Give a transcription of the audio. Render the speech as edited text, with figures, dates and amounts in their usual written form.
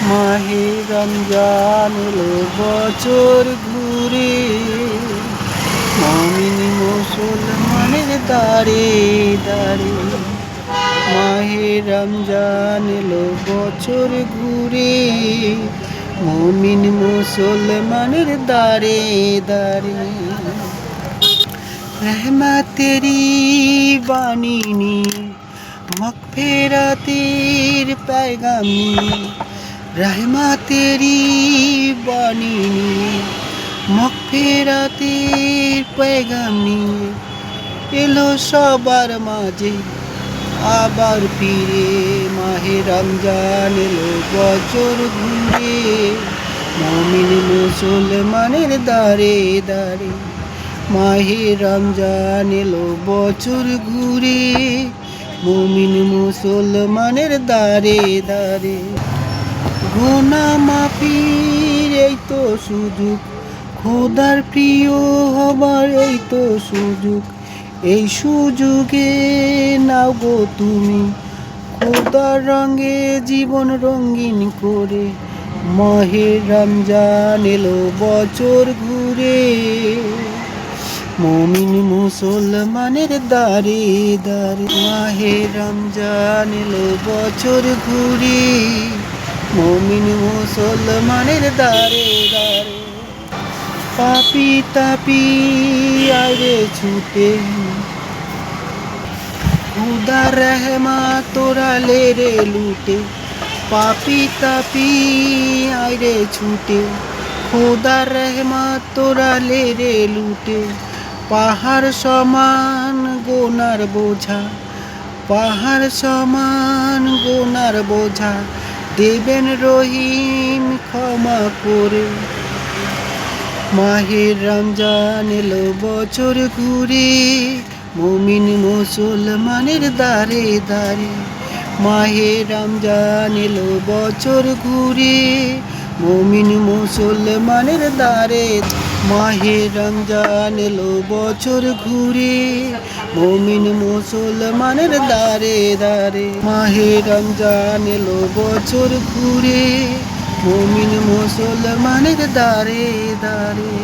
মাহে রমজান এলো বছর ঘুরে, মমিন মুসলমানের দাঁড়ে দাঁড়ে। মাহে রমজান এলো বছর ঘুরে, মমিন মুসলমানের দাঁড়ে দাঁড়ে। रहमतेरी बानी নিয়ে मगफिरतेर पैगाम নিয়ে, रहमतेरी बानी নিয়ে मगफिरतेर पैगाम নিয়ে এলো সবার মাঝে আবার ফিরে। মাহে রমজান এলো বছর ঘুরে, মুমিন মুসলমানের দাঁড়ে দাঁড়ে। মাহে রমজান এলো বছর ঘুরে, মুমিন মুসলমানের দাঁড়ে দাঁড়ে। গুনাহ মাফির এই তো সুযোগ, খোদার প্রিয় হবার এই তো সুযোগ। এই সুযোগে নাও গো তুমি, খোদার রঙে জীবন রঙিন করে। মাহে রমজান এলো বছর ঘুরে, মুমিন মুসলমানের দাঁড়ে দাঁড়ে। মাহে রমজান এলো বছর ঘুরে, মুমিন মুসলমানের দাঁড়ে দাঁড়ে। পাপি তাপি আরে ছুটে, খুদা রহমা তোরা লে রে লুটে। পাপি তাপি আরে ছুটে, খুদা রহমা তোরা লে রে লুটে। পাহাড় সমান গোনার বোঝা, পাহাড় সমান গোনার বোঝা দেবেন রহিম ক্ষমা করে। মাহে রমজান এলো বছর ঘুরে, মুমিন মুসলমানের দাঁড়ে দাঁড়ে। মাহে রমজান এলো বছর ঘুরে, মুমিন মুসলমানের দাঁড়ে। মাহে রমজান এলো বছর ঘুরে, মুমিন মুসলমানের দাঁড়ে দাঁড়ে। মাহে রমজান এলো বছর ঘুরে, মুমিন মুসলমানের দাঁড়ে দাঁড়ে।